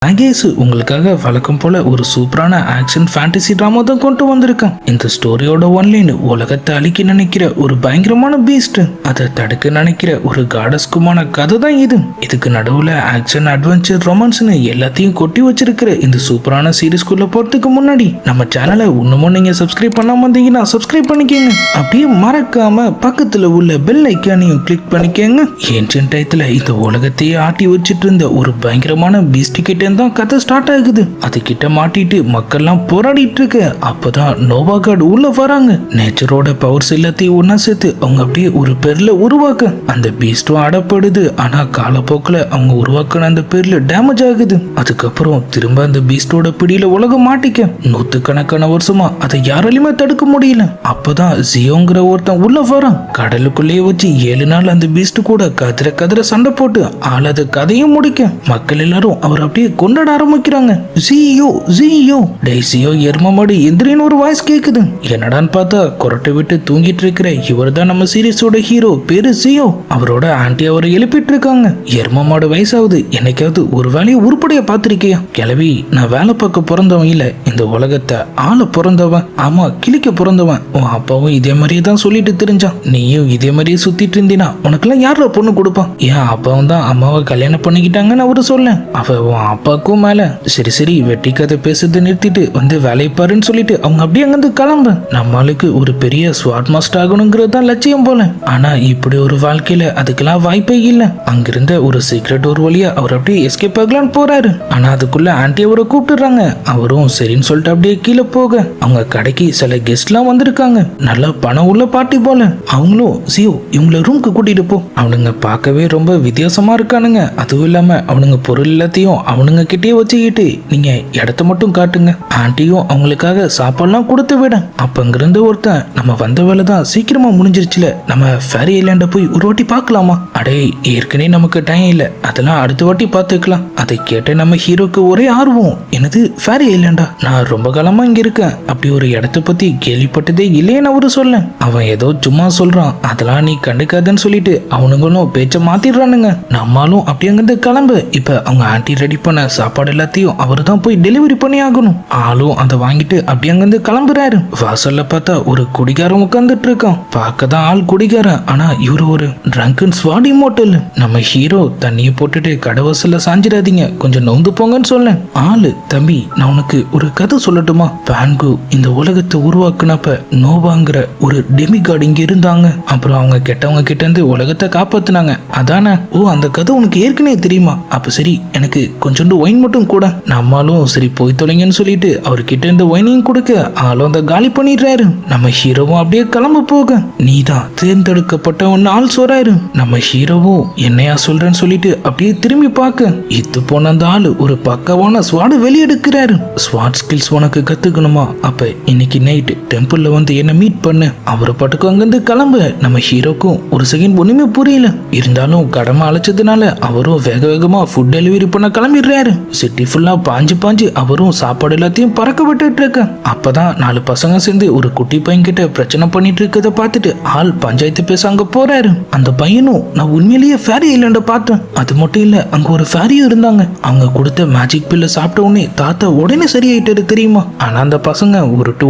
நாகேஷ் உங்களுக்காக வழக்கம் போல ஒரு சூப்பரான ஆக்ஷன் ஃபேண்டசி டிராமா தான் கொண்டு வந்திருக்கேன். இந்த ஸ்டோரியோட ஒன்லைன் உலகத்தை அழிக்க நினைக்கிற ஒரு பயங்கரமான பீஸ்ட், அதை தடுக்க நினைக்கிற ஒரு காடஸ்குமான கதை தான் இது. இதுக்கு நடுவுல ஆக்ஷன், அட்வென்ச்சர், ரொமான்ஸ்னு எல்லாத்தையும் கொட்டி வச்சிருக்கிற இந்த சூப்பரான சீரீஸ்குள்ள போறதுக்கு முன்னாடி நம்ம சேனலை இன்னமும் நீங்க சப்ஸ்கிரைப் பண்ணாம இருந்தீங்கன்னா சப்ஸ்கிரைப் பண்ணிக்கோங்க. அப்படியே மறக்காம பக்கத்துல உள்ள பெல் ஐக்கானையும் கிளிக் பண்ணிக்கோங்க. ஏன்ஷியன்ட் டயத்துல இந்த உலகத்தையே ஆட்டி வச்சிட்டு இருந்த ஒரு பயங்கரமான பீஸ்ட் கிட்ட தான் கதை ஸ்டார்ட் ஆகுது. அது கிட்ட மாட்டிட்டு மக்கள்லாம் போராடிட்டு இருக்கு. அப்பதான் நோவா காட் உள்ள வராங்க. நேச்சரோட பவர்ஸ் எல்லாத்தையும் ஒன்னா சேர்த்து அவங்க அப்படியே ஒரு பேர்ல உருவாக்க அந்த பீஸ்டும் அடப்படுது. ஆனா காலப்போக்கில் அவங்க உருவாக்குன அந்த பேர்ல டேமேஜ் ஆகுது. அதுக்கப்புறம் திரும்ப அந்த பீஸ்டோட பிடியில உலகம் மாட்டிக்க நூத்துக்கணக்கான வருஷமா அதை யாராலையுமே தடுக்க முடியல. அப்பதான் ஜியோங்கிற ஒருத்தன் உள்ள வரான். கடலுக்குள்ளேயே வச்சு 7 நாள் அந்த பீஸ்ட் கூட கதிர சண்டை போட்டு ஆளாத கதையும் முடிக்க மக்கள் எல்லாரும் அவர் அப்படியே கொண்டாட ஆரம்பிக்கிறாங்க. ஜியோ ஜியோ டே ஜியோ எரும மாடு எந்திரின்னு ஒரு வாய்ஸ் கேக்குது. என்னடான்னு பார்த்தா கொரட்டை விட்டு தூங்கிட்டு இருக்கிற இவர் தான் நம்ம சீரீஸோட ஹீரோ, பேரு ஜியோ. அவரோட ஆன்டி அவரை எழுப்பிட்டு இருக்காங்க. எரும மாடு வயசாகுது, என்னைக்காவது ஒரு வேலையை உருப்படியா பார்த்திருக்கியா? கிளவி, நான் வேலை பார்க்க பிறந்தவன் இல்ல, இந்த உலகத்தை ஆள பிறந்தவன். ஆமா, கிளிக்க பிறந்தவன். உன் அப்பாவும் இதே மாதிரியே தான் சொல்லிட்டு தெரிஞ்சான். நீயும் இதே மாதிரியே சுத்திட்டு இருந்தீனா உனக்கெல்லாம் யார பொண்ணு கொடுப்பான்? என் அப்பாவும் தான் அம்மாவை கல்யாணம் பண்ணிக்கிட்டாங்கன்னு அவரு சொல்ல. அவ உன் அப்பாக்கும் மேல. சரி வெட்டி கதை பேசுறதை நிறுத்திட்டு வந்து வேலை பாருன்னு சொல்லிட்டு அவங்க அப்படியே அங்கிருந்து கிளம்ப. நம்மளுக்கு ஒரு பெரிய ஸ்வாட் மாஸ்டர் ஆகணுங்கிறது தான் லட்சியம் போல. ஆனா இப்படி ஒரு வாழ்க்கையில அதுக்கெல்லாம் வாய்ப்பே இல்ல. அங்கிருந்த ஒரு சீக்ரெட் ஒரு வழியா அவர் அப்படியே எஸ்கேப் ஆகலான்னு போறாரு. ஆனா அதுக்குள்ள ஆன்டி அவரை கூப்பிட்டுறாங்க. அவரும் சரின்னு சொல்லிட்டு அப்படியே கீழே போக அவங்க கடைக்கு சில கெஸ்ட் எல்லாம் வந்திருக்காங்க. நல்லா பணம் உள்ள பார்ட்டி போல. அவங்களும் சியோ இவங்கள ரூம்க்கு கூட்டிட்டு போ. அவனுங்க பார்க்கவே ரொம்ப வித்தியாசமா இருக்கானுங்க. அதுவும் இல்லாம அவனுங்க பொருள் எல்லாத்தையும் அவனுங்க கிட்டே வச்சுக்கிட்டு நீங்க இடத்த மட்டும் காட்டுங்க, ஆண்டியும் அவங்களுக்காக சாப்பாடுலாம் கொடுத்து விட. அப்பங்கிருந்து ஒருத்தன், நம்ம வந்த வேலை தான் சீக்கிரமா முடிஞ்சிருச்சுல, நம்ம ஃபேரி ஐலாண்ட போய் ஒரு வாட்டி பார்க்கலாமா? அடே, ஏற்கனவே நமக்கு டைம் இல்ல, அதெல்லாம் அடுத்த வாட்டி பார்த்துக்கலாம். அதை கேட்ட நம்ம ஹீரோக்கு ஒரே ஆர்வம். எனது ஃபேரி ஐலாண்டா? நான் ரொம்ப காலமா இங்க இருக்கேன், அப்படி ஒரு இடத்த பத்தி கேள்விப்பட்டதே இல்லையேன்னு அவரு சொல்ல. அவன் ஏதோ சும்மா சொல்றான், அதெல்லாம் நீ கண்டுக்காதன்னு சொல்லிட்டு அவனுங்களும் பேச்ச மாத்திடுறானுங்க. நம்மளும் அப்படி அங்கிருந்து கிளம்பு. இப்ப அவங்க ஆன்டி ரெடி பண்ண சாப்பாடு எல்லாத்தையும் அவர் தான் போய் டெலிவரி பண்ணி ஆகணும். ஆளும் அதை வாங்கிட்டு அப்படி அங்கிருந்து கிளம்புறாரு. வாசல்ல பார்த்தா ஒரு குடிகாரன் உட்கார்ந்துட்டு இருக்கான். பார்க்கதான் ஆள் குடிகாரன், ஆனா இவரு ஒரு ட்ரங்கன் ஸ்வாட் இம்மோர்டல். நம்ம ஹீரோ தண்ணியை போட்டுட்டு கடவாசல்ல சாஞ்சிடாதீங்க, கொஞ்சம் நொந்து போங்கன்னு சொல்ல. ஆளு, தம்பி நான் உனக்கு ஒரு கதை சொல்லட்டுமா? பான்கு இந்த உலகத்தை உருவாக்குனப்ப நோவாங்கிற ஒரு டெமிகாட் இங்க இருந்தாங்க. அப்புறம் அவங்க கெட்டவங்க கிட்ட இருந்து உலகத்தை காப்பாத்துனாங்க, அதானே? ஓ, அந்த கதை உனக்கு ஏற்கனவே தெரியுமா? அப்ப சரி, எனக்கு கொஞ்சோண்டு ஒயின் மட்டும் கூட. நம்மளும் சரி போய் தொலைங்கன்னு சொல்லிட்டு அவர்கிட்ட இருந்து ஒயினையும் கொடுக்க ஆளும் அந்த காலி பண்ணிடுறாரு. நம்ம ஹீரோவும் அப்படியே கிளம்ப போக நீதான் தேர்ந்தெடுக்கப்பட்ட ஒன்னு ஆள் சொல்றாரு. நம்ம ஹீரோவும் என்னையா சொல்றேன்னு சொல்லிட்டு அப்படியே திரும்பி பார்க்க இத்து போன அந்த ஆளு ஒரு பக்கவான ஸ்வாட் வெளியெடுக்கிறாரு. ஸ்வாட் ஸ்கில்ஸ் உனக்கு கத்துக்கணுமா? அப்ப இன்னைக்கு நைட் டெம்பிள்ல வந்து என்ன மீட் பண்ணு. அவரை பாட்டுக்கு அங்கிருந்து கிளம்ப நம்ம ஹீரோக்கும் ஒரு செகண்ட் ஒண்ணுமே புரியல. இருந்தாலும் கடமை அழைச்சதுனால அவரும் வேக வேகமா ஃபுட் டெலிவரி பண்ண கிளம்பிடுறாரு. சிட்டி ஃபுல்லா பாஞ்சு அவரும் சாப்பாடு எல்லாத்தையும் பறக்க விட்டுட்டு இருக்க. அப்பதான் 4 பசங்க சேர்ந்து ஒரு குட்டி பையன் கிட்ட பிரச்சனை பண்ணிட்டு இருக்கத பார்த்துட்டு ஆள் பஞ்சாயத்து பேச அங்க போறாரு. அந்த பையனும், நான் உண்மையிலேயே ஃபேரி ஐலாண்ட பார்த்தேன், அது மட்டும் இல்ல அங்க ஒரு ஃபேரியும் இருந்தாங்க, அவங்க கொடுத்த மேஜிக் பில்ல சாப்பிட்ட உடனே தாத்தா உடனே சரியாயிட்டாரு தெரியுமா? ஆனா அந்த பசங்க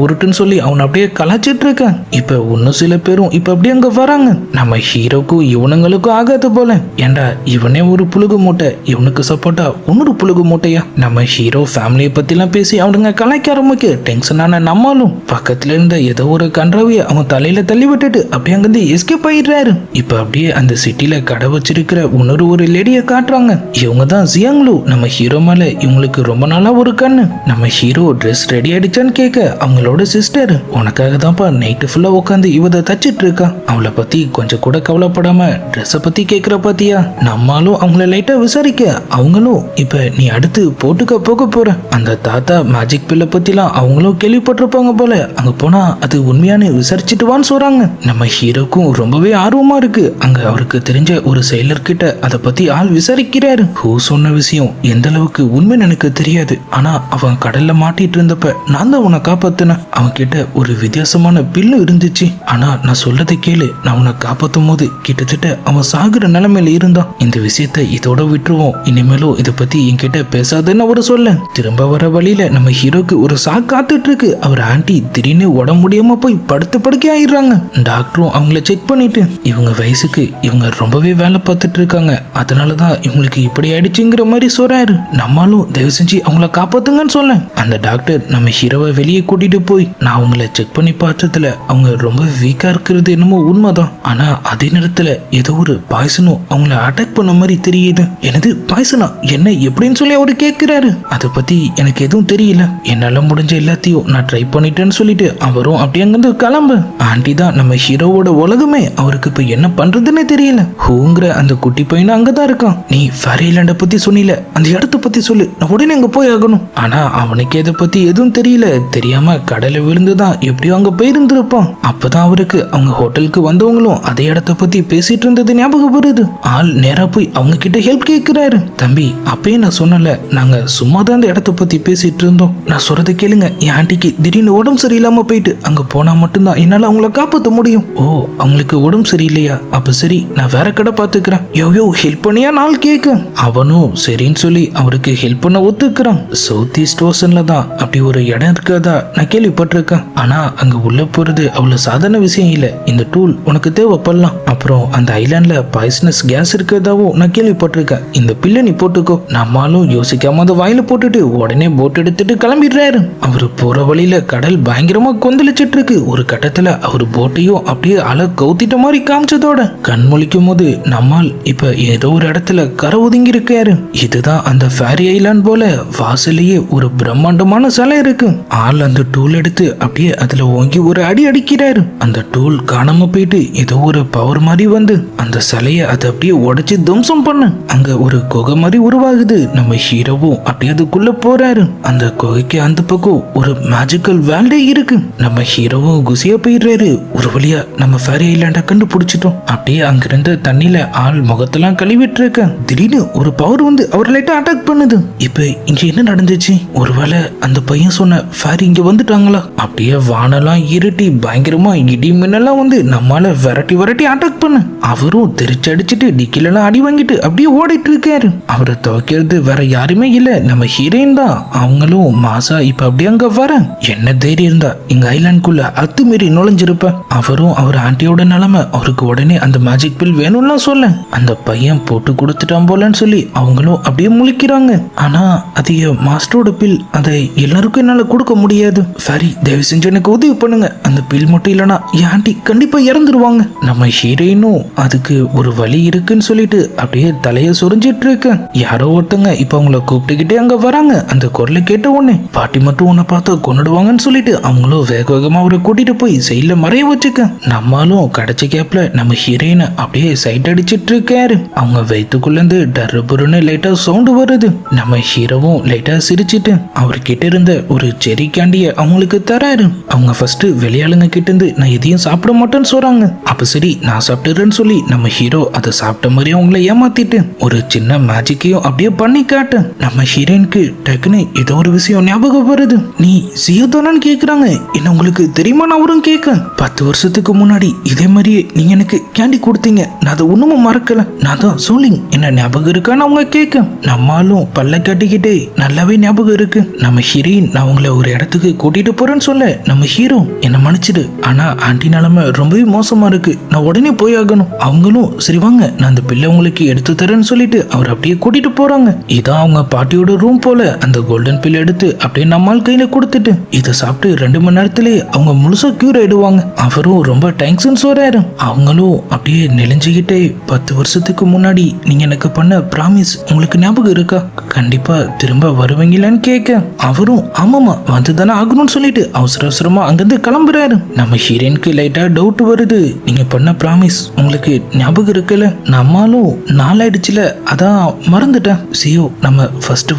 உருட்டுன்னு சொல்லி அவனை அப்படியே கலாச்சிட்டு இருக்க. இப்ப இன்னும் சில பேரும் இப்ப அப்படியே அங்க வராங்க. நம்ம ஹீரோக்கும் இவனுங்களுக்கும் ஆகாது போல. ஏண்டா இவனே ஒரு புழுகு மூட்டை, இவனுக்கு சப்போர்ட்டா இன்னொரு புழுகு மூட்டையா? நம்ம ஹீரோ ஃபேமிலியை பத்திலாம் பேசி அவனுங்க கலாய்க்க ஆரம்பிக்க டென்ஷனான நம்மளும் பக்கத்துல இருந்த ஏதோ ஒரு கன்றாவிய அவன் தலையில தள்ளி விட்டுட்டு அப்படியே அங்கிருந்து எஸ்கேப் ஆயிடுறாரு. இப்ப அப்படியே அந்த சிட்டில கடை வச்சிருக்கிற இன்னொரு ஒரு லேடிய காட்டுறாங்க. இவங்க தான் ஜியாங்லு. நம்ம ஹீரோ மேல இவங்களுக்கு ரொம்ப நாளா ஒரு கண்ணு. நம்ம ஹீரோ ட்ரெஸ் ரெடி ஆயிடுச்சான்னு கேட்க அவங்களோட சிஸ்டர், உனக்காக தான்ப்பா நைட்டு ஃபுல்லா உட்காந்து இவத தச்சிட்டு இருக்கா, அவளை பத்தி கொஞ்சம் கூட கவலைப்படாம ட்ரெஸ்ஸை பத்தி கேட்கிற பாத்தியா? நம்மளும் அவங்கள லைட்டா விசாரிக்க அவங்களும், இப்ப நீ அடுத்து போட்டுக்க போக போற அந்த தாத்தா மேஜிக் பில்ல பத்திலாம் அவங்களும் கேள்விப்பட்டிருப்பாங்க போல, அங்க போனா அது உண்மையான விசாரிச்சுட்டு வான்னு சொல்றாங்க. நம்ம ஹீரோக்கும் ரொம்பவே ஆர்வமா இருக்கு. அங்க அவருக்கு தெரிஞ்ச ஒரு செயலர் கிட்ட அதை பத்தி ஆள் விசாரிக்கிறாரு. ஹூ சொன்ன விஷயம் எந்த அளவுக்கு உண்மைன்னு எனக்கு தெரியாது, ஆனா அவன் கடல்ல மாட்டிட்டு இருந்தப்ப நான் தான் உன்னை காப்பாத்தினேன். அவன் கிட்ட ஒரு வித்தியாசமான பில்லு இருந்துச்சு, ஆனா நான் சொல்லதை கேளு, நான் உன்னை காப்பாத்தும் போது கிட்டத்தட்ட அவன் சாகுற நிலைமையில இருந்தான். இந்த விஷயத்த இதோட விட்டுருவோம், இனிமேலும் இதை பத்தி என்கிட்ட கிட்ட பேசாதுன்னு அவரு சொல்ல, திரும்ப வர வழியில நம்ம ஹீரோக்கு ஒரு சாக்கு காத்துட்டு இருக்கு. அவர் ஆண்டி திடீர்னு உடம்பு முடியாம போய் படுக்கை ஆயிடுறாங்க. டாக்டரும் அவங்கள செக் பண்ணிட்டு, இவங்க வயசுக்கு இவங்க ரொம்பவே வேலை பார்த்துட்டு இருக்காங்க, அதனாலதான் இவங்களுக்கு இப்படி ஆயிடுச்சுங்கிற மாதிரி சொல்றாரு. நம்மளும் தயவு செஞ்சு அவங்கள காப்பாத்துங்கன்னு சொல்ல, அந்த டாக்டர் நம்ம ஹீரோவை வெளியே கூட்டிட்டு போய், நான் அவங்கள செக் பண்ணி பார்த்ததுல அவங்க ரொம்ப வீக்கா இருக்கிறது என்னமோ உண்மைதான், ஆனா அதே நேரத்துல ஏதோ ஒரு பாய்சனும் அவங்கள அட்டாக் பண்ண மாதிரி தெரியுது. எனது பாய்சனா என்ன எப்படின்னு சொல்லி அவரு கேட்கிறாரு. அதை பத்தி எனக்கு எதுவும் தெரியல, என்னால முடிஞ்ச எல்லாத்தையும் நான் ட்ரை பண்ணிட்டேன்னு சொல்லிட்டு அவரும் அப்படியே அங்கிருந்து கிளம்பு. ஆண்டி தான் நம்ம ஹீரோவோட உலகமே, அவருக்கு இப்ப என்ன பண்றதுன்னே தெரியல. ஹூங்கிற அந்த குட்டி பையனும் அங்கதான் இருக்கான். நீ ஃபேரி ஐலாண்ட பத்தி சொன்னில, அந்த இடத்த பத்தி சொல்லு, நான் உடனே அங்க போய் ஆகணும். ஆனா அவனுக்கு இதை பத்தி எதுவும் தெரியல, தெரியாம கடலை விழுந்துதான் எப்படியோ அங்க போயிருந்திருப்பான். அப்பதான் அவருக்கு அவங்க ஹோட்டலுக்கு வந்தவங்களும் அதே இடத்த பத்தி பேசிட்டு இருந்தது ஞாபகம் வருது. ஆள் நேரா போய் அவங்க கிட்ட ஹெல்ப் கேட்கிறாரு. தம்பி, அப்பயே நான் சொன்னல, நாங்க சும்மா தான் அந்த இடத்த பத்தி பேசிட்டு இருந்தோம், நான் சொல்றதை கேளுங்க, என் ஆண்டிக்கு திடீர்னு உடம்பு சரியில்லாம போயிட்டு அங்க போனா மட்டும்தான் என்னால அவங்கள காப்பாற்ற முடியும். ஓ, அவங்களுக்கு உடம்பு சரியில்லையா? அப்ப சரி, நான் வேற கடை பாத்துக்கிறேன். யோயோ ஹெல்ப் பண்ணியா நாள் கேட்க, அவனும் சரின்னு சொல்லி அவருக்கு ஹெல்ப் பண்ண ஒத்துக்கிறான். சவுத் ஈஸ்ட் ஓசன்ல தான் அப்படி ஒரு இடம் இருக்காதா நான் கேள்விப்பட்டிருக்கேன், ஆனா அங்க உள்ள போறது அவ்வளவு சாதாரண விஷயம் இல்ல, இந்த டூல் உனக்கு தேவைப்படலாம். அப்புறம் அந்த ஐலாண்ட்ல பாய்சனஸ் கேஸ் இருக்கிறதாவும் நான் கேள்விப்பட்டிருக்கேன், இந்த பில்லை நீ போட்டுக்கோ. நம்மளும் யோசிக்காம அதை வாயில போட்டுட்டு உடனே போட் எடுத்துட்டு கிளம்பிடுறாரு. அவரு போற வழியில கடல் பயங்கரமா கொந்தளிச்சிட்டு இருக்கு. ஒரு கட்டத்துல அவரு போட்டையும் அப்படியே அலை கவுத்திட்ட மாதிரி காமிச்சதோட கண் முழிக்கும் போது நம்மால் இப்ப ஏதோ ஒரு இடத்துல கரை ஒதுங்கி இருக்காரு. இதுதான் அந்த ஃபேரி ஐலாண்ட் போல, வாசலையே ஒரு பிரம்மாண்டமான சிலை இருக்கு. ஆள் அந்த டூல் எடுத்து அப்படியே அதுல ஓங்கி ஒரு அடி அடிக்கிறாரு. அந்த டூல் காணாம போயிட்டு ஏதோ ஒரு பவர் மாதிரி வந்து அந்த சிலைய அதை அப்படியே உடைச்சு துவம்சம் பண்ண அங்க ஒரு குகை மாதிரி உருவாகுது. நம்ம ஹீரோவும் அப்படியே அதுக்குள்ள போறாரு. அந்த குகைக்கு அந்த பக்கம் ஒரு மேஜிக்கல் வேல்டே இருக்கு. நம்ம ஹீரோவும் குசியா போயிடுறாரு. ஒரு வழியா நம்ம ஃபேரி ஐலாண்ட கண்டுபிடிச்சிட்டோம். அப்படியே அங்கிருந்த தண்ணியில ஆள் முகத்தெல்லாம் கழுவிட்டு இருக்க திடீர்னு ஒரு பவர் வந்து அவர் லைட்டா அட்டாக் பண்ணுது. இப்ப இங்க என்ன நடந்துச்சு? ஒருவேளை அந்த பையன் சொன்ன ஃபேரி இங்க வந்துட்டாங்களா? அப்படியே வானெல்லாம் இருட்டி பயங்கரமா இடி மின்னெல்லாம் வந்து நம்மால விரட்டி விரட்டி அட்டாக் பண்ண அவரும் தெரிச்சு அடிச்சுட்டு டிக்கிலாம் அடி வாங்கிட்டு அப்படியே ஓடிட்டு இருக்காரு. அவரை துவைக்கிறது வேற யாருமே இல்ல, நம்ம ஹீரோயின் தான். அவங்களும் மாசா இப்ப அப்படியே அங்க வர என்ன தைரியம் இருந்தா எங்க ஐலாண்டுக்குள்ள அத்துமீறி நுழைஞ்சிருப்ப. அவரும் அவர் ஆண்டியோட நிலைமை, அவருக்கு உடனே அந்த மேஜிக் பில் வேணும்லாம் சொல்ல அந்த பையன் போட்டு கொடுத்துட்டான் போலன்னு சொல்லி அவங்களும் அப்படியே முழிக்கிறாங்க. ஆனா அது மாஸ்டரோட பில், அதை எல்லாருக்கும் என்னால கொடுக்க முடியாது. சரி, தயவு செஞ்சு எனக்கு உதவி பண்ணுங்க, அந்த பில் மட்டும் இல்லைன்னா என் ஆண்டி கண்டிப்பா இறந்துருவாங்க. நம்ம ஹீரோயினும் அதுக்கு ஒரு வழி இருக்குன்னு சொல்லிட்டு அப்படியே தலைய சொரிஞ்சிட்டு இருக்க யாரோ ஒருத்தங்க இப்ப அவங்கள கூப்பிட்டுக்கிட்டே அங்க வராங்க. அந்த குரலை கேட்ட உடனே பாட்டி மட்டும் உன்னை பார்த்தா கொண்டுடுவாங்கன்னு சொல்லிட்டு அவங்களும் வேக வேகமா அவரை கூட்டிட்டு போய் சைட்ல மறைய வச்சுக்க. நம்மளும் கிடைச்ச கேப்ல நம்ம ஹீரோயினை அப்படியே சைட் அடிச்சிட்டு இருக்காரு. அவங்க வயிற்றுக்குள்ள இருந்து டர்புருன்னு லைட்டா சவுண்ட் வருது. நம்ம ஹீரோவும் லைட்டா சிரிச்சிட்டு அவர்கிட்ட இருந்த ஒரு செரி கேண்டிய அவங்களுக்கு தராரு. அவங்க ஃபர்ஸ்ட் வெளியாளுங்க கிட்ட இருந்து நான் எதையும் சாப்பிட மாட்டேன்னு சொல்றாங்க. அப்ப சரி நான் சாப்பிட்டுறேன்னு சொல்லி நம்ம ஹீரோ அதை சாப்பிட்ட மாதிரி அவங்கள ஏமாத்திட்டு ஒரு சின்ன மேஜிக்கையும் அப்படியே பண்ணி காட்டு. நம்ம ஹீரோயினுக்கு டக்குன்னு ஏதோ ஒரு விஷயம் ஞாபகம் வருது. நீ சியோதானு கேக்குறாங்க, என்ன உங்களுக்கு தெரியுமா? நான் அவரும் கேட்க 10 வருஷத்துக்கு முன்னாடி இதே மாதிரியே நீங்க எனக்கு கேண்டி கொடுத்தீங்க, நான் அதை ஒண்ணும் மறக்கல, நான் தான் சோலிங், என்ன ஞாபகம் இருக்கான்னு அவங்க கேட்க நம்மளும் பல்ல கட்டிக்கிட்டே நல்லாவே ஞாபகம் இருக்கு. நம்ம ஹீரோயின் நான் உங்களை ஒரு இடத்துக்கு கூட்டிட்டு போறேன்னு சொல்ல நம்ம ஹீரோ என்ன மன்னிச்சிடு, ஆனா ஆண்டி நிலைமை ரொம்பவே மோசமா இருக்கு, நான் உடனே போய் ஆகணும். அவங்களும் சரி வாங்க நான் அந்த பிள்ளை உங்களுக்கு எடுத்து தரேன்னு சொல்லிட்டு அவர் அப்படியே கூட்டிட்டு போறாங்க. இதான் அவங்க பாட்டியோட ரூம் போல. அந்த கோல்டன் பில் எடுத்து அப்படியே நம்மால் கையில கொடுத்துட்டு இதை சாப்பிட்டு 2 மணி நேரத்திலே அவங்க முழுசா கியூர் ஆயிடுவாங்க. அவரும் ரொம்ப தேங்க்ஸ்ன்னு சொல்றாரு. அவங்களும் அப்படியே நெளிஞ்சுக்கிட்டே 10 வருஷத்துக்கு முன்னாடி நீங்க எனக்கு பண்ண பிராமிஸ் உங்களுக்கு ஞாபகம் இருக்கா? கண்டிப்பா திரும்ப வருவீங்களான்னு கேட்க அவரும் ஆமாமா வந்துதானே ஆகணும்னு சொல்லிட்டு அவசர அவசரமா அங்கிருந்து கிளம்புறாரு. நம்ம ஹீரோயினுக்கு லைட்டா டவுட் வருது. நீங்க பண்ண பிராமிஸ் உங்களுக்கு ஞாபகம் இருக்குல்ல? நம்மளும் நாளாயிடுச்சுல அதான் மறந்துட்டேன். சியோ நம்ம ஃபர்ஸ்ட்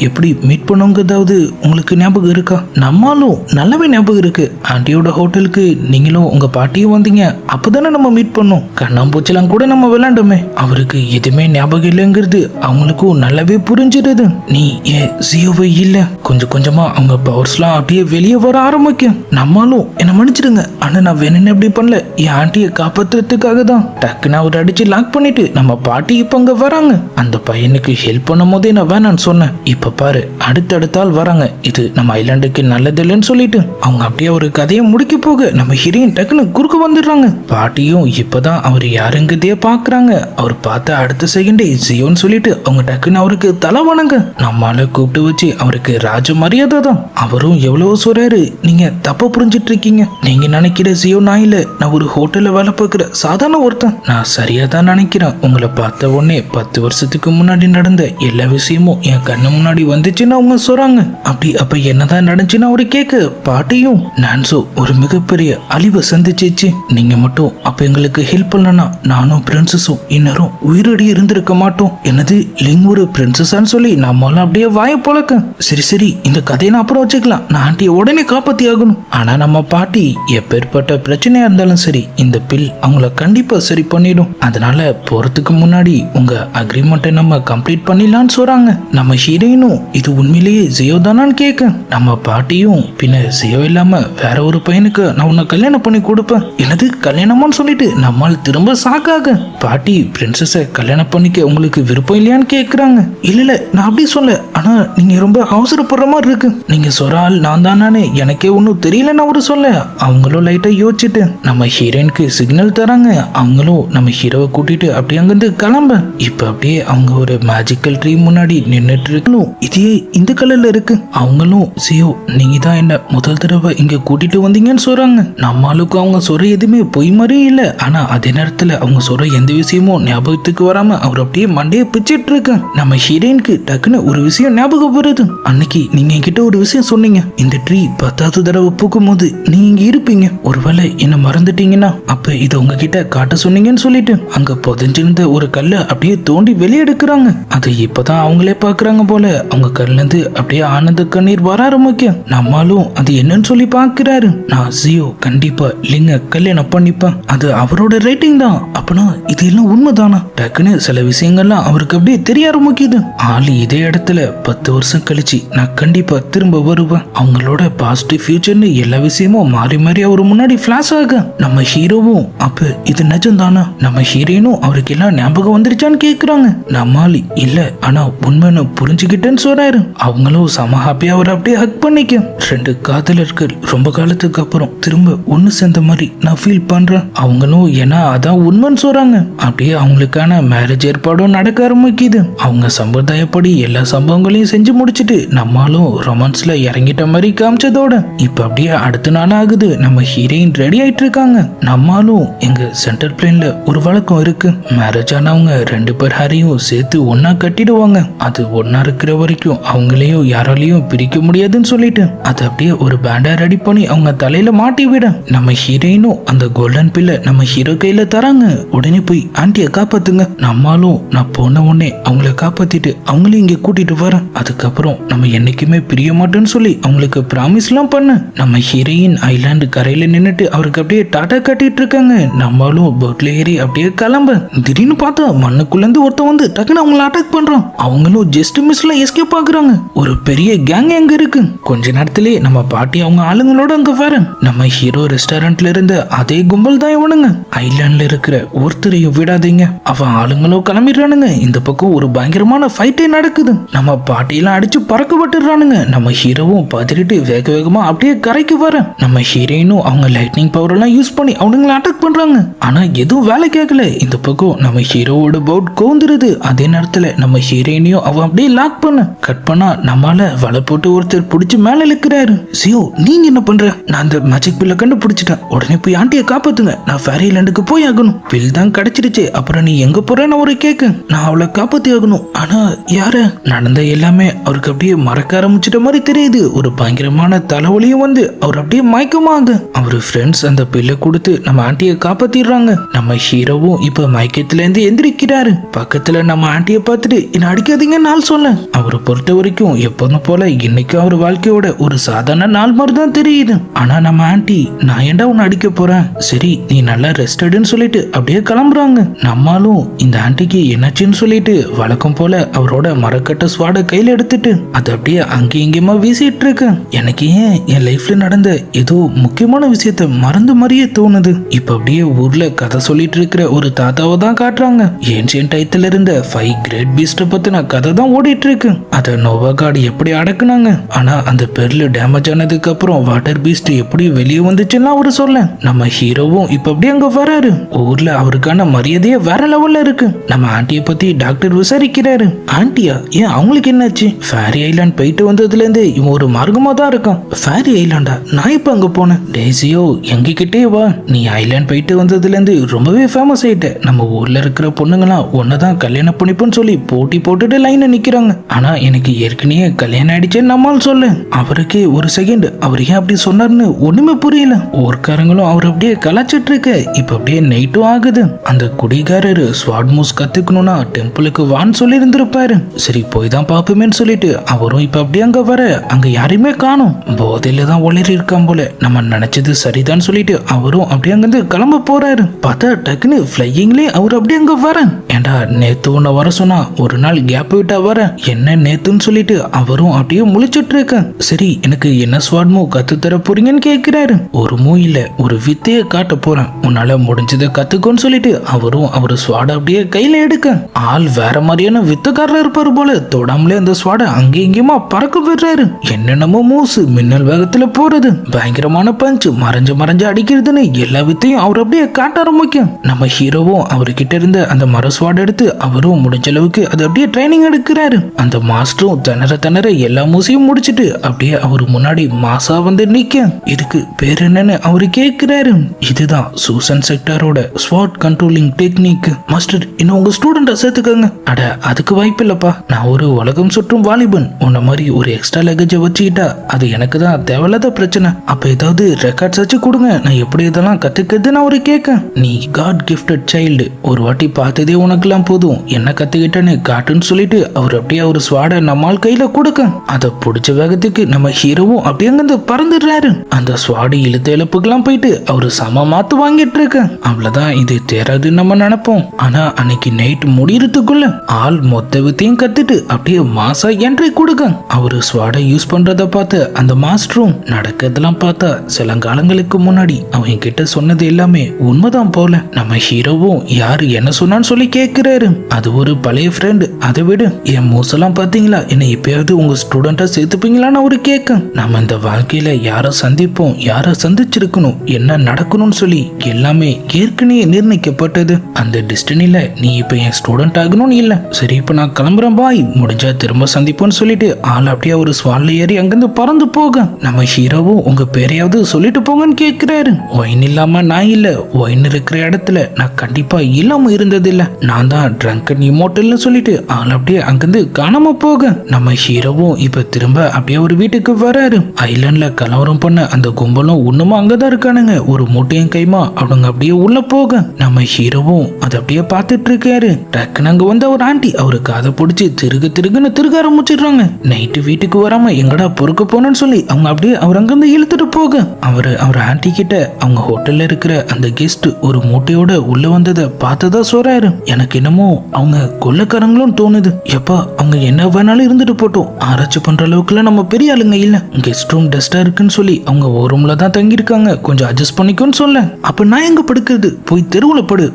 எப்படி மீட் பண்ணோங்கிறதாவது உங்களுக்கு ஞாபகம் இருக்கா? நம்மளும் நல்லாவே ஞாபகம் இருக்கு. ஆண்டியோட ஹோட்டலுக்கு நீங்களும் உங்க பாட்டியும் வந்தீங்க, அப்பதானே நம்ம மீட் பண்ணோம். கண்ணாம்பூச்செல்லாம் கூட நம்ம விளையாண்டோமே. அவருக்கு எதுவுமே ஞாபகம் இல்லைங்கிறது அவங்களுக்கும் நல்லாவே புரிஞ்சிடுது. நீ ஏன் சியோவை இல்ல கொஞ்சம் கொஞ்சமா அவங்க பவர்ஸ்லாம் அப்படியே வெளியே வர ஆரம்பிக்கும். நம்மளும் என்ன மன்னிச்சிடுங்க, ஆனா நான் வேணும்னு எப்படி பண்ணல, என் ஆண்டியை காப்பாத்துறதுக்காக தான். டக்குன்னு அவர் அடிச்சு லாக் பண்ணிட்டு நம்ம பாட்டி இப்ப அங்க வராங்க. அந்த பையனுக்கு ஹெல்ப் பண்ண பண்ணும் போதே நான் வேணான்னு சொன்னேன். இப்ப பாரு அடுத்தடுத்தால் வராங்க, இது நம்ம ஐலாண்டுக்கு நல்லது இல்லைன்னு சொல்லிட்டு அவங்க அப்படியே ஒரு கதையை முடிக்க போக நம்ம ஹீரோயின் டக்குன்னு குறுக்க வந்துடுறாங்க. பாட்டியும் இப்பதான் அவர் யாருங்கதே பாக்குறாங்க. அவர் பார்த்த அடுத்த செகண்டே ஜியோன்னு சொல்லிட்டு அவங்க டக்குன்னு அவருக்கு தலை வணங்க. நம்மால கூப்பிட்டு வச்சு அவருக்கு ராஜ மரியாதை தான். அவரும் எவ்வளவோ சொல்றாரு, நீங்க தப்பா புரிஞ்சிட்டு இருக்கீங்க. நீங்க நினைக்கிற ஜியோ நான் இல்ல, நான் ஒரு ஹோட்டல்ல வேலை பார்க்கிற சாதாரண ஒருத்தன். நான் சரியா தான் நினைக்கிறேன். உங்களை பார்த்த உடனே 10 வருஷத்துக்கு முன்னாடி நடந்த எல்லா விஷயமும் என் கண்ணு முன்னாடி வந்துச்சுன்னு அவங்க சொல்றாங்க. அப்ப என்னதான் நடந்துச்சுன்னு அவரு கேட்க பாட்டியும் நான்சோ ஒரு மிகப்பெரிய அழிவை சந்திச்சிச்சு. நீங்க மட்டும் அப்ப எங்களுக்கு ஹெல்ப் பண்ணலனா நானும் பிரின்சஸும் இன்னரும் உயிரடி இருந்திருக்க மாட்டோம். என்னது லிங் ஒரு பிரின்சஸான்னு சொல்லி நம்மளாம் அப்படியே வாய போலக்க. சரி இந்த கதையை நான் அப்புறம் வச்சுக்கலாம், நான் ஆண்டியை உடனே காப்பாத்தி ஆகணும். ஆனா நம்ம பாட்டி எப்பேற்பட்ட பிரச்சனையா இருந்தாலும் சரி இந்த பில் அவங்கள கண்டிப்பா சரி பண்ணிடும். அதனால போறதுக்கு முன்னாடி உங்க அக்ரிமெண்ட்டை நம்ம கம்ப்ளீட் பண்ணிடலான்னு சொல்றாங்க. நம்ம ஹீரோயினும் இது உண்மையிலேயே ஜியோ தானான்னு கேட்க நம்ம பாட்டியும் பின்ன ஜியோ இல்லாம வேற ஒரு பையனுக்கு நான் உன்னை கல்யாணம் பண்ணி கொடுப்பேன். எனது கல்யாணமான்னு சொல்லிட்டு நம்மால் திரும்ப சாக்காக பாட்டி பிரின்சஸை கல்யாணம் பண்ணிக்க உங்களுக்கு விருப்பம் இல்லையான்னு கேட்குறாங்க. இல்ல நான் அப்படி சொல்ல, ஆனா நீங்க ரொம்ப அவசரப்படுற மாதிரி இருக்கு. நீங்க சொரால் நான் தானே எனக்கே ஒன்றும் தெரியலன்னு அவரு சொல்ல அவங்களும் லைட்டா யோசிச்சுட்டு நம்ம ஹீரோயினுக்கு சிக்னல் தராங்க. அவங்களும் நம்ம ஹீரோவை கூட்டிட்டு அப்படியே அங்கிருந்து கிளம்ப. இப்ப அப்படியே அவங்க ஒரு மேஜிக்கல் ட்ரீ முன்னாடி நின்றுட்டு இருக்கணும். இதே இந்த கலர்ல இருக்கு. அவங்களும் ஜியோ நீங்க தான் என்ன முதல் தடவை இங்க கூட்டிட்டு வந்தீங்கன்னு சொல்றாங்க. நம்மளுக்கு அவங்க சொல்ற எதுவுமே பொய் மாதிரியே இல்ல. ஆனா அதே நேரத்துல அவங்க சொல்ற எந்த விஷயமும் ஞாபகத்துக்கு வராம அவர் அப்படியே மண்டையை பிச்சிட்டு இருக்க. நம்ம ஹீரோயினுக்கு டக்குன்னு ஒரு விஷயம் ஞாபகம் வருது. அன்னைக்கு நீங்க என்கிட்ட ஒரு விஷயம் சொன்னீங்க, இந்த ட்ரீ 10வது தடவை பூக்கும் போது நீங்க இங்க இருப்பீங்க, ஒருவேளை என்ன மறந்துட்டீங்கன்னா அப்ப இதை உங்ககிட்ட காட்ட சொன்னீங்கன்னு சொல்லிட்டு அங்க புதைஞ்சிருந்த ஒரு கல்லை அப்படியே தோண்டி வெளியே எடுக்கிறாங்க. அதை இப்பதான் அவங்களே பாக்குறாங்க போல. அவங்க கல்ல இருந்து அப்படியே ஆனந்த கண்ணீர் வர ஆரம்பிக்கும். நம்மளும் அது என்னன்னு சொல்லி பாக்குறாரு. நான் ஜியோ கண்டிப்பா லிங்க கல்யாணம் பண்ணிப்பேன், அது அவரோட ரேட்டிங் தான். அப்பனா இது எல்லாம் உண்மைதானா? டக்குன்னு சில விஷயங்கள்லாம் அவருக்கு அப்படியே தெரிய ஆரம்பிக்குது. ஆளு இதே இடத்துல 10 வருஷம் கழிச்சு நான் கண்டிப்பா திரும்ப வருவேன். அவங்களோட பாஸ்ட் ஃபியூச்சர்னு எல்லா விஷயமும் மாறி மாறி அவர் முன்னாடி பிளாஷ் ஆக நம்ம ஹீரோவும் அப்ப இது நிஜம் தானா? நம்ம ஹீரோயினும் அவருக்கு எல்லாம் ஞாபகம் வந்துருச்சான்னு கேக்குறாங்க. நம்மாலி இல்ல ஆனா உண்மைன்னு புரிஞ்சுக்கிட்டேன்னு சொல்றாரு. அவங்களும் செம ஹாப்பியா அவர் அப்படியே ஹக் பண்ணிக்க. 2 காதலர்கள் ரொம்ப காலத்துக்கு அப்புறம் திரும்ப ஒண்ணு சேர்ந்த மாதிரி நான் ஃபீல் பண்றேன். அவங்களும் ஏன்னா அதான் உண்மைன்னு சொல்றாங்க. அப்படியே அவங்களுக்கான மேரேஜ் ஏற்பாடும் நடக்க ஆரம்பிக்குது. அவங்க சம்பிரதாயப்படி எல்லா சம்பவங்களையும் செஞ்சு முடிச்சுட்டு நம்மளும் ரொமான்ஸ்ல இறங்கிட்ட மாதிரி காமிச்சதோட இப்ப அப்படியே அடுத்த நாள் ஆகுது. நம்ம ஹீரோயின் ரெடி ஆயிட்டு இருக்காங்க. நம்மளும் எங்க சென்டர் பிளேன்ல ஒரு வழக்கம் இருக்கு, மேரேஜ் ஆனவங்க 2 பேர் ஹாரையும் சேர்த்து ஒன்னா கட்டிடுவாங்க. அது ஒன்னா இருக்கிற வரைக்கும் அவங்களையும் யாராலையும் பிரிக்க முடியாதுன்னு சொல்லிட்டு அதை அப்படியே ஒரு பேண்டா ரெடி பண்ணி அவங்க தலையில மாட்டி விட நம்ம ஹீரோயினும் அந்த கோல்டன் பில்ல நம்ம ஹீரோ கையில தராங்க. உடனே போய் ஆண்டியை காப்பாத்துங்க. நம்மளும் நான் போன உடனே அவங்கள காப்பாத்திட்டு அவங்களையும் இங்க கூட்டிட்டு வரேன். அதுக்கப்புறம் நம்ம என்னைக்குமே பிரிய மாட்டோம்னு சொல்லி அவங்களுக்கு ப்ராமிஸ் எல்லாம் பண்ண நம்ம ஹீரோயின் ஐலாண்டு கரையில நின்னுட்டு அவருக்கு அப்படியே டாட்டா கட்டிட்டு இருக்காங்க. நம்மளும் போட்ல ஏறி அப்படியே கிளம்ப திடீர்னு பார்த்தா மண்ணுக்குள்ள இருந்து ஒருத்தன் வந்து டக்குன்னு அவங்கள அட்டாக் பண்றான். அவங்களும் ஜஸ்ட் மிஸ்ல எஸ்கேப் ஆகுறாங்க. ஒரு பெரிய கேங் எங்க இருக்கு. கொஞ்ச நேரத்திலேயே நம்ம பாட்டி அவங்க ஆளுங்களோட அங்க வர நம்ம ஹீரோ ரெஸ்டாரண்ட்ல இருந்த அதே கும்பல் தான் இவனுங்க. ஐலாண்ட்ல இருக்கிற ஒருத்தரையும் விடாதீங்க, அவன் ஆளுங்களும் கிளம்பிடுறானுங்க. இந்த பக்கம் ஒரு பயங்கரமான ஃபைட்டே நடக்குது. நம்ம பாட்டியெல்லாம் அடிச்சு பறக்க விட்டுறானுங்க. நம்ம ஹீரோவும் பதறிட்டு வேக வேகமா அப்படியே கரைக்கு வர நம்ம ஹீரோயினும் அவங்க லைட்னிங் பவர் எல்லாம் யூஸ் பண்ணி அவனுங்களை அட்டாக் பண்றாங்க. ஆனா எதுவும் வேலை கேட்கல. இந்த பக்கம் நம்ம ஹீரோவோட பவுட் கோந்துருது. அதே நேரத்துல நம்ம ஹீரோயினையும் அவன் அப்படியே லாக் பண்ண கட் பண்ணா நம்மால வலை போட்டு ஒருத்தர் பிடிச்சு மேல இழுக்கிறாரு. சியோ நீங்க என்ன பண்ற? நான் அந்த மேஜிக் பில்ல கண்டுபிடிச்சிட்டேன், உடனே போய் ஆண்டியை காப்பாத்துங்க, நான் ஃபேரிலாண்டுக்கு போய் ஆகணும். பில் தான் கிடைச்சிருச்சு, அப்புறம் நீ எங்க போறேன்னு அவரை கேட்க நான் அவளை காப்பாத்தி ஆகணும். ஆனா யார? நடந்த எல்லாமே அவருக்கு அப்படியே மறக்க ஆரம்பிச்சிட்ட மாதிரி தெரியுது. ஒரு பயங்கரமான தலைவலியும் வந்து அவர் அப்படியே மயக்கமாக அவரு ஃப்ரெண்ட்ஸ் அந்த பில்லை கொடுத்து நம்ம ஆண்டியை காப்பாத்திடுறாங்க. நம்ம ஹீரோவும் இப்ப மயக்கத்துல இருந்து எந்திரிக்கிறாரு. பக்கத்துல நம்ம ஆண்டியை பார்த்துட்டு என்ன அடிக்காதீங்க நாள் சொல்ல அவரை பொறுத்த வரைக்கும் எப்போதும் போல இன்னைக்கு அவர் வாழ்க்கையோட ஒரு சாதாரண நாள் மாதிரி தான் தெரியுது. ஆனா நம்ம ஆண்டி நான் ஏன்டா உன்னை அடிக்க போறேன், சரி நீ நல்லா ரெஸ்ட் எடுன்னு சொல்லிட்டு அப்படியே கிளம்புறாங்க. நம்மளும் இந்த ஆண்டிக்கு என்னாச்சுன்னு சொல்லிட்டு வழக்கம் போல அவரோட மரக்கட்ட ஸ்வாட கையில எடுத்துட்டு அதை அப்படியே அங்கே இங்கேயுமா வீசிட்டு இருக்கு. எனக்கு ஏன் என் லைஃப்ல நடந்த ஏதோ முக்கியமான விஷயத்த மறந்து மாதிரியே தோணுது. இப்ப அப்படியே ஊர்ல கதை சொல்லிட்டு இருக்கிற ஒரு தாத்தாவை தான் காட்டுறாங்க. ஏன்ஷியன்ட் டைத்துல இருந்த 5 கிரேட் பீஸ்ட பத்தின கதை தான் ஓடிட்டு இருக்கு. அத நோவா காட் எப்படி அடக்குனாங்க, ஆனா அந்த பெர்ல் டேமேஜ் ஆனதுக்கு அப்புறம் வாட்டர் பீஸ்ட் எப்படி வெளியே வந்துச்சுன்னா அவரு சொல்ல நம்ம ஹீரோவும் இப்ப அப்படியே அங்க வராரு. ஊர்ல அவருக்கான மரியாதையே வேற லெவல்ல இருக்கு. நம்ம ஆண்டியை பத்தி டாக்டர் விசாரிக்கிறாரு. ஆண்டியா, ஏன் அவங்களுக்கு என்னாச்சு? ஃபேரி ஐலாண்ட் போயிட்டு வந்ததுல இருந்து இவன் ஒரு மார்க்கமா தான் இருக்கான். ஃபேரி ஐலாண்டா? நான் இப்ப அங்க போனேன். டேசியோ எங்க கிட்டே வா, நீ ஐலாண்ட் போயிட்டு வந்ததுல இருந்து ரொம்பவே ஃபேமஸ் ஆயிட்ட. நம்ம ஊர்ல இருக்கிற பொண்ணுங்களாம் ஒன்னதான் கல்யாணம் பண்ணிப்போன்னு சொல்லி போட்டி போட்டுட்டு லைன்ல நிக்கிறாங்க. ஆனா எனக்கு ஏற்கனவே கல்யாணம் ஆயிடுச்சேன்னு நம்மால் சொல்லு. அவருக்கு ஒரு செகண்ட் அவர் ஏன் அப்படி சொன்னார்னு ஒண்ணுமே புரியல. ஊர்க்காரங்களும் அவர் அப்படியே கலாச்சிட்டு இருக்க. இப்ப அப்படியே நைட்டும் ஆகுது. அந்த குடிகாரரு ஸ்வாட் மூஸ் கத்துக்கணும்னா டெம்பிளுக்கு வான்னு சொல்லி இருந்திருப்பாரு. சரி போய் தான் பாப்போமேன்னு சொல்லிட்டு அவரும் இப்ப அப்படியே அங்க வர அங்க யாரையுமே காணும். போதையில தான் ஒளிரி இருக்கான் போல. நம்ம நினைச்சது சரிதான் சொல்லிட்டு அவரும் அப்படியே அங்கிருந்து கிளம்ப போறாரு. பார்த்தா டக்குன்னு ஃபிளையிங்லேயே அவர் அப்படியே அங்க வர. ஏண்டா நேத்து உன்னை வர சொன்னா ஒரு நாள் கேப் விட்டா வர, என்ன நேத்துன்னு சொல்லிட்டு அவரும் அப்படியே முழிச்சிட்டு இருக்க. சரி எனக்கு என்ன ஸ்வாட் மூவ் கத்து தர போறீங்கன்னு கேட்கிறாரு. ஒரு மூவ் இல்ல, ஒரு வித்தைய காட்ட போறேன், உன்னால முடிஞ்சதை கத்துக்கோன்னு சொல்லிட்டு அவரும் அவர் ஸ்வாட அப்படியே கையில எடுக்க. ஆள் வேற மாதிரியான வித்தக்காரர் இருப்பாரு போல. தொடாமலே அந்த ஸ்வாட அங்கே இங்கேயுமா பறக்க விடுறாரு. என்னென்னமோ மூசு, மின்னல் வேகத்துல போறது, பயங்கரமான பஞ்ச், மறைஞ்சு மறைஞ்சு அடிக்கிறதுன்னு எல்லா வித்தையும் அவர் அப்படியே காட்ட ஆரம்பிக்கும். நம்ம ஹீரோவும் அவர்கிட்ட இருந்த அந்த மர ஸ்வாட் எடுத்து அவரும் முடிஞ்ச அளவுக்கு அது அப்படியே ட்ரைனிங் எடுக்கிறாரு. அந்த மாஸ்டரும் திணற எல்லா மூசையும் முடிச்சிட்டு அப்படியே அவர் முன்னாடி மாசா வந்து நிக்க. இதுக்கு பேர் என்னன்னு அவரு கேட்கிறாரு. இதுதான் சூசன் செக்டாரோட ஸ்வாட் கண்ட்ரோலிங் டெக்னிக். மாஸ்டர் இன்னும் உங்க ஸ்டூடெண்ட சேர்த்துக்கங்க. அட அதுக்கு வாய்ப்பு இல்லப்பா, நான் ஒரு உலகம் சுற்றும் வாலிபன். உன்ன மாதிரி ஒரு எக்ஸ்ட்ரா லக்கேஜ வச்சுக்கிட்டா அது எனக்கு தான் தேவையில்லாத பிரச்சனை. அப்ப ஏதாவது ரெக்கார்ட்ஸ் வச்சு கொடுங்க, நான் எப்படி இதெல்லாம் கத்துக்கிறதுன்னு அவரு கேட்க. நீ காட் கிஃப்டட் சைல்டு, ஒரு வாட்டி பார்த்ததே உனக்குலாம் போதும், என்ன கத்துக்கிட்டேன்னு காட்டுன்னு சொல்லிட்டு அவர் அப்படியே ஒரு ஸ்வாட நம்மால் கையில கொடுக்க. அதை பிடிச்ச வேகத்துக்கு நம்ம ஹீரோவும் அப்படியே அங்கிருந்து பறந்துடுறாரு. அந்த ஸ்வாடு இழுத்த இழப்புக்கெல்லாம் போயிட்டு அவரு சம மாத்து வாங்கிட்டு இருக்க. அவ்வளவுதான், இது தேராதுன்னு நம்ம நினைப்போம். ஆனா அன்னைக்கு நைட் முடியறதுக்குள்ள ஆள் மொத்த வித்தையும் கத்துட்டு அப்படியே மாசா என்ட்ரி கொடுக்க. அவரு ஸ்வாட யூஸ் பண்றத பார்த்து அந்த மாஸ்டரும் நடக்கிறதெல்லாம் பார்த்தா சில காலங்களுக்கு முன்னாடி அவங்க கிட்ட சொன்னது எல்லாமே உண்மைதான் போல. நம்ம ஹீரோவும் யாரு என்ன சொன்னான்னு சொல்லி கேட்கிறாரு. அது ஒரு பழைய ஃப்ரெண்டு. அதை விட என் மூசெல்லாம் பாத்தீங்களா, என்னை எப்பயாவது உங்க ஸ்டூடெண்டா சேர்த்துப்பீங்களான்னு அவரு கேட்க. நம்ம இந்த வாழ்க்கையில யாரை சந்திப்போம், யாரை சந்திச்சிருக்கணும், என்ன நடக்கணும்னு சொல்லி எல்லாமே ஏற்கனவே நிர்ணயிக்கப்பட்டது. அந்த டெஸ்டினில நீ இப்ப என் ஸ்டூடெண்ட் ஆகணும்னு இல்ல. சரி இப்ப நான் கிளம்புறேன் பாய், முடிஞ்சா திரும்ப சந்திப்போம்னு சொல்லிட்டு ஆள் அப்படியே ஒரு ஸ்வால்ல ஏறி அங்கிருந்து பறந்து போக. நம்ம ஹீரோவும் உங்க பேரையாவது சொல்லிட்டு போங்கன்னு கேட்கிறாரு. ஒயின் இல்லாம நான் இல்ல, ஒயின் இருக்கிற இடத்துல நான் கண்டிப்பா இல்லாம இருந்தது இல்ல, நான் தான் ட்ரங்கன் இமோட்டல்னு சொல்லிட்டு ஆள் அப்படியே அங்கிருந்து காணாம போக. நம்ம ஹீரோவும் இப்ப திரும்ப அப்படியே ஒரு வீட்டுக்கு வராரு. ஐலாண்ட்ல கலவரம் பண்ண அந்த கும்பலும் ஒண்ணுமா அங்கதான் இருக்கானுங்க. ஒரு மூட்டையும் கைமா அவங்க அப்படியே உள்ள போக நம்ம ஹீரோவும் அதை அப்படியே பார்த்துட்டு இருக்காரு. டக்குன்னு அங்க வந்து அவர் ஆண்டி அவருக்கு அதை பிடிச்சி திருகுன்னு திருக ஆரம்பிச்சிடுறாங்க. நைட்டு வீட்டுக்கு வராம எங்கடா பொறுக்க போனன்னு சொல்லி அவங்க அப்படியே அவர் அங்கிருந்து இழுத்துட்டு போக அவர் ஆண்டி கிட்ட அவங்க ஹோட்டல்ல இருக்கிற அந்த கெஸ்ட் ஒரு மூட்டையோட உள்ள வந்ததை பார்த்ததா சொல்றாரு. எனக்கு என்னமோ அவங்க கொள்ளைக்காரங்களும் தோணுது. எப்பா அவங்க என்ன வேணாலும் இருந்துட்டு போட்டோம், ஆராய்ச்சி பண்ற அளவுக்குல நம்ம பெரிய ஆளுங்க இல்ல. கெஸ்ட் ரூம் டஸ்டா இருக்குன்னு சொல்லி அவங்க ஒரு ரூம்ல தான் தங்கி இருக்காங்க, கொஞ்சம் அட்ஜஸ்ட் பண்ணிக்கோன்னு சொல்ல. அப்ப நான் எங்க படுக்கிறது, போய் தெருவுல படு,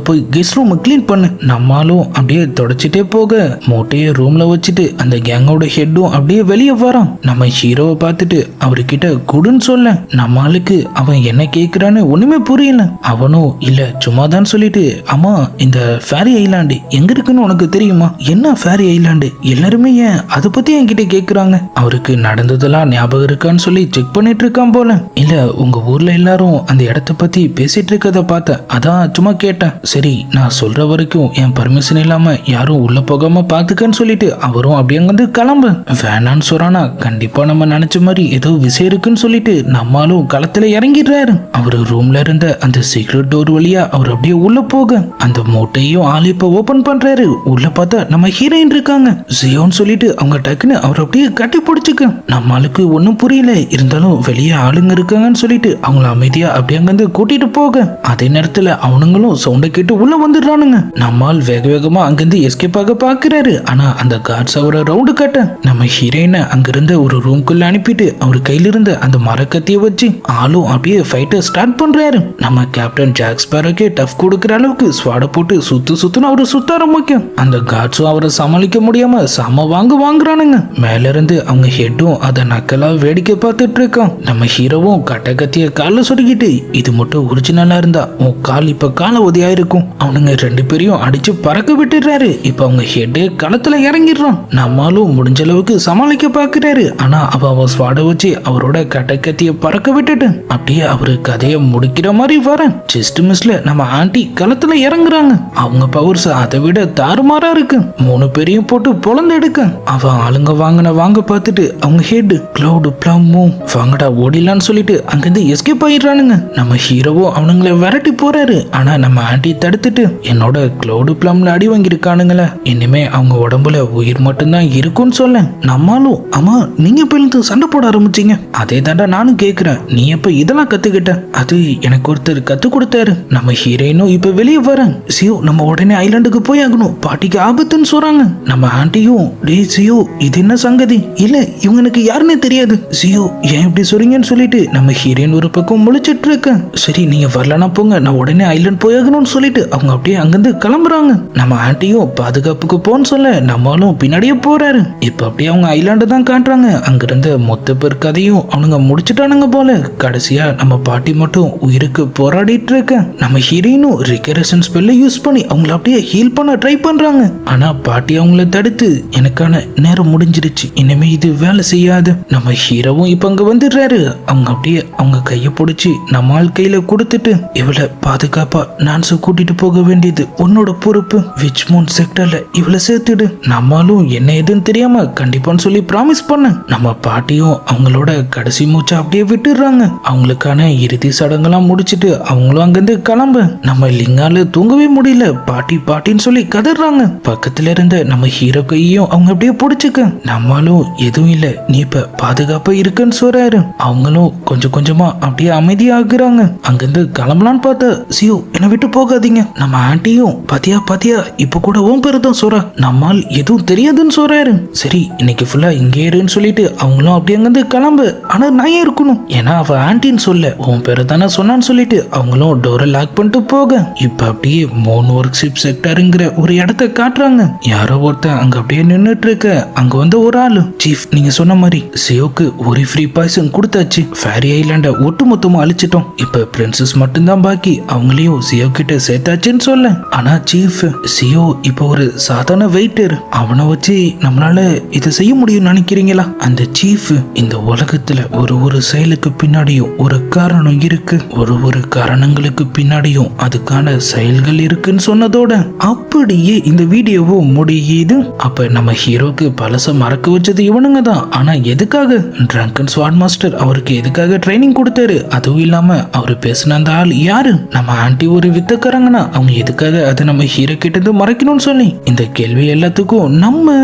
போய் கெஸ்ட் ரூம் கிளீன் பண்ணு. நம்மளும் அப்படியே தொடச்சிட்டே போக மூட்டையை ரூம்ல வச்சுட்டு அந்த கேங்கோட ஹெட்டும் அப்படியே வெளியே வரான். நம்ம ஹீரோவை பார்த்துட்டு அவர்கிட்ட குடுன்னு சொல்ல நம்மளுக்கு அவன் என்ன கேட்கிறான்னு ஒண்ணுமே புரியல. அவனும் இல்ல சும்மாதான் சொல்லிட்டு, ஆமா இந்த ஃபேரி ஐலாண்டு எங்க இருக்குன்னு உனக்கு தெரியுமா? என்ன ஃபேரி ஐலாண்டு, எல்லாருமே ஏன் அதை பத்தி என்கிட்ட கேக்குறாங்க? அவருக்கு நடந்ததெல்லாம் ஞாபகம் இருக்கான்னு சொல்லி செக் பண்ணிட்டு இருக்கான் போல. இல்ல உங்க ஊர்ல எல்லாரும் அந்த இடத்த பத்தி பேசிட்டு இருக்கத பார்த்தேன், அதான் சும்மா கேட்டேன். சரி நான் சொல்ற வரைக்கும் என் பர்மிஷன் இல்லாம யாரும் உள்ள போகாம பாத்துக்கன்னு சொல்லிட்டு அவரும் அப்படியே வந்து கிளம்பு. வேணான்னு சொல்றானா, கண்டிப்பா நம்ம நினைச்ச மாதிரி ஏதோ விஷயம் இருக்குன்னு சொல்லிட்டு நம்மளும் களத்துல இறங்கிடுறாரு. அவரு ரூம்ல இருந்த அந்த சீக்ரெட் டோர் வழியா அவர் அப்படியே உள்ள போக அந்த மூட்டையும் ஆள் இப்ப ஓபன் பண்றாரு. உள்ள பார்த்தா நம்ம ஹீரோயின் இருக்காங்க. ஜியோன்னு சொல்லிட்டு அவங்க டக்குன்னு அவர் அப்படியே கட்டி பிடிச்சுக்க. நம்மளுக்கு ஒன்னும் புரியல, இருந்தாலும் வெளியே ஆளுங்க இருக்காங்கன்னு சொல்லிட்டு அவங்கள அமைதியா அப்படியே அங்கிருந்து கூட்டிட்டு போக அதே நேரத்துல அவனுங்களும் சவுண்ட கேட்டு உள்ள வந்துடுறானுங்க. நம்மால் வேக வேகமா அங்கிருந்து எஸ்கேப் ஆக பாக்குறாரு. ஆனா அந்த கார்ட்ஸ் அவரை ரவுண்டு கட்ட நம்ம ஹீரோயினை அங்கிருந்த ஒரு ரூம்குள்ள அனுப்பிட்டு அவர் கையில இருந்த அந்த மரக்கத்திய வச்சு ஆளும் அப்படியே ஃபைட்டை ஸ்டார்ட் பண்றாரு. நம்ம கேப்டன் ஜாக் ஸ்பேரோக்கே டஃப் கொடுக்குற அளவுக்கு ஸ்வாட போட்டு சுத்துன்னு அவரு சுத்த ஆரம்பிக்கும். அந்த கார்ட்ஸும் பவர்ஸும் அவரை சமாளிக்க முடியாம சம வாங்குறானுங்க. மேல இருந்து அவங்க ஹெட்டும் அதை நக்கலா வேடிக்கை பார்த்துட்டு இருக்கான். நம்ம ஹீரோவும் கட்ட கத்திய கால சொருகிட்டு, இது மட்டும் ஒரிஜினலா இருந்தா உன் கால் இப்ப கால உதவியா இருக்கும். அவனுங்க 2 பேரையும் அடிச்சு பறக்க விட்டுறாரு. இப்ப அவங்க ஹெட் களத்துல இறங்கிடுறான். நம்மளும் முடிஞ்ச அளவுக்கு சமாளிக்க பாக்குறாரு. ஆனா அவ ஸ்வாட வச்சு அவரோட கட்ட கத்திய பறக்க விட்டுட்டு அப்படியே அவரு கதையை முடிக்கிற மாதிரி வர ஜஸ்ட் மிஸ்ல நம்ம ஆண்டி களத்துல இறங்குறாங்க. அவங்க பவர்ஸ் அதை விட தாறுமாறா இருக்கு. 3 பேரையும் போட்டு பொழந்து எடுக்க அவன் ஆளுங்க வாங்க பார்த்துட்டு அவங்க ஹெட் கிளவுட் பிளம் வாங்கடா ஓடிலான்னு சொல்லிட்டு அங்கிருந்து எஸ்கேப் ஆயிடுறானுங்க. நம்ம ஹீரோவோ அவனுங்களை விரட்டி போறாரு. ஆனா நம்ம ஆண்டி தடுத்துட்டு என்னோட கிளவுட் பிளம்ல அடி வாங்கியிருக்கானுங்களே, இனிமே அவங்க உடம்புல உயிர் மட்டும்தான் இருக்கும்னு சொல்ல நம்மளும் ஆமா நீங்க பிள்ளைந்து சண்டை போட ஆரம்பிச்சீங்க. அதே தாண்டா நானும் கேக்குறேன், நீ எப்ப இதெல்லாம் கத்துக்கிட்ட? அது எனக்கு ஒருத்தர் கத்து கொடுத்தாரு. நம்ம ஹீரோயினும் இப்ப வெளியே வரேன். சியோ நம்ம உடனே ஐலாண்டுக்கு போய் ஆகணும், பாட்டிக்கு ஆபத்துன்னு சொல்றாங்க. நம்ம ஆண்டியும் டே சியோ இது என்ன சங்கதி, இல்ல இவங்க எனக்கு யாருன்னே தெரியாது, சியோ ஏன் இப்படி சொல்றீங்கன்னு சொல்லிட்டு நம்ம ஹீரோயின் ஒரு பக்கம் முழிச்சிட்டு இருக்க. சரி நீங்க வரலனா போங்க, நான் உடனே ஐலாண்ட் போயாகணும்னு சொல்லிட்டு அவங்க அப்படியே அங்கிருந்து கிளம்புறாங்க. நம்ம ஆண்டியும் பாதுகாப்புக்கு போன்னு சொல்ல நம்மளும் பின்னாடியே போறாரு. இப்ப அப்படியே அவங்க ஐலாண்டு தான் காட்டுறாங்க. அங்கிருந்த மொத்த பேர் கதையும் அவனுங்க முடிச்சுட்டானுங்க போல. கடைசியா நம்ம பாட்டி மட்டும் உயிருக்கு போராடிட்டு இருக்க. நம்ம ஹீரோயினும் ரிகரேஷன் ஸ்பெல்ல யூஸ் பண்ணி அவங்கள அப்படியே ஹீல் பண்ண ட்ரை பண்றாங்க. ஆனா பாட்டி அவங்கள தடுத்து எனக்கான நேரம் முடிஞ்சிருச்சு, இனிமே இது வேலை செய்யாது. நம்ம ஹீரோவும் இப்ப அங்க வந்துடுறாரு. அவங்க அப்படியே அவங்க கைய பிடிச்சி நம்ம ஆள் கையில கொடுத்துட்டு இவளை பாதுகாப்பா நான்ச கூட்டிட்டு போக வேண்டியது உன்னோட பொறுப்பு, விச்மூன் செக்டர்ல இவளை சேர்த்துடு. நம்மளும் என்ன எதுன்னு தெரியாம கண்டிப்பான்னு சொல்லி ப்ராமிஸ் பண்ண நம்ம பாட்டியும் அவங்களோட கடைசி மூச்சை அப்படியே விட்டுடுறாங்க. அவங்களுக்கான இறுதி சடங்கெல்லாம் முடிச்சிட்டு அவங்களும் அங்கிருந்து கிளம்ப நம்ம லிங்கால தூங்கவே முடியல, பாட்டி பாட்டின்னு சொல்லி கதறாங்க. பக்கத்துல இருந்த நம்ம ஹீரோ கையும் அவங்க அப்படியே பிடிச்சுக்க. நம்மளும் எதுவும் இல்ல நீ இப்ப பாதுகாப்பா இருக்குன்னு சொல்றாரு. அவங்களும் கொஞ்சம் கொஞ்சமா அப்படியே அமைதியாகிறாங்க. அங்கிருந்து கிளம்பலான்னு பார்த்தா சியோ என்னை விட்டு போகாதீங்க. நம்ம ஆண்டியும் பாத்தியா இப்ப கூட உன் பேரு தான் சொல்றா, நம்மால் எதுவும் தெரியாதுன்னு சொல்றாரு. சரி இன்னைக்கு ஃபுல்லா இங்கே இருன்னு சொல்லிட்டு அவங்களும் அப்படியே அங்கிருந்து கிளம்பு. ஆனா நான் ஏன் இருக்கணும், ஏன்னா அவ ஆண்டின்னு சொல்ல உன் பேரை தானே சொன்னான்னு சொல்லிட்டு அவங்களும் டோரை லாக் பண்ணிட்டு போக இப்ப அப்படியே மோன் ஒர்க் ஷிப் செக்டருங்கிற ஒரு இடத்த காட்டுறாங்க. யாரோ ஒருத்தன் அங்க அப்படியே நின்னுட்டு இருக்க. அங்க வந்து ஒரு ஆளு, சீஃப் நீங்க சொன்ன மாதிரி சியோக்கு ஒரு ஃப்ரீ பாய்சன் கொடுத்தாச்சு, ஃபேரி ஐலாண்ட ஒட்டுமொத்தமா அழிச்சிட்டோம், இப்ப பிரின்சஸ் மட்டும்தான் பாக்கி, அவங்களையும் சியோ கிட்ட சேர்த்தாச்சுன்னு சொல்ல. ஆனா சீஃப் சியோ இப்ப ஒரு சாதாரண வெயிட்டர், அவனை வச்சு நம்மளால இதை செய்ய முடியும் நினைக்கிறீங்களா? அந்த சீஃப் இந்த உலகத்துல ஒரு செயலுக்கு பின்னாடியும் ஒரு காரணம் இருக்கு, ஒரு காரணங்களுக்கு பின்னாடியும் அதுக்கான செயல்கள் இருக்குன்னு சொன்னதோட அப்படியே இந்த வீடியோவோ முடியுது. அப்ப நம்ம ஹீரோக்கு பழச மறக்க வச்சது இவனுங்க தான். ஆனா எதுக்காக? ட்ரங்கன் ஸ்வாட் மாஸ்டர் அவருக்கு எதுக்காக ட்ரைனிங் கொடுத்தாரு? அதுவும் இல்லாம அவரு பேசின அந்த ஆள் யாரு? நம்ம ஆண்டி ஒரு வித்தக்காரங்கன்னா அவங்க எதுக்காக அதை நம்ம ஹீரோ கிட்ட மறைக்கணும்னு சொல்லி இந்த கேள்வி எல்லாத்துக்கும் நம்ம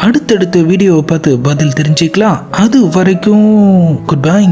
அடுத்தடுத்த வீடியோவை பார்த்து பதில் தெரிஞ்சுக்கலாம். அது வரைக்கும் குட் பை.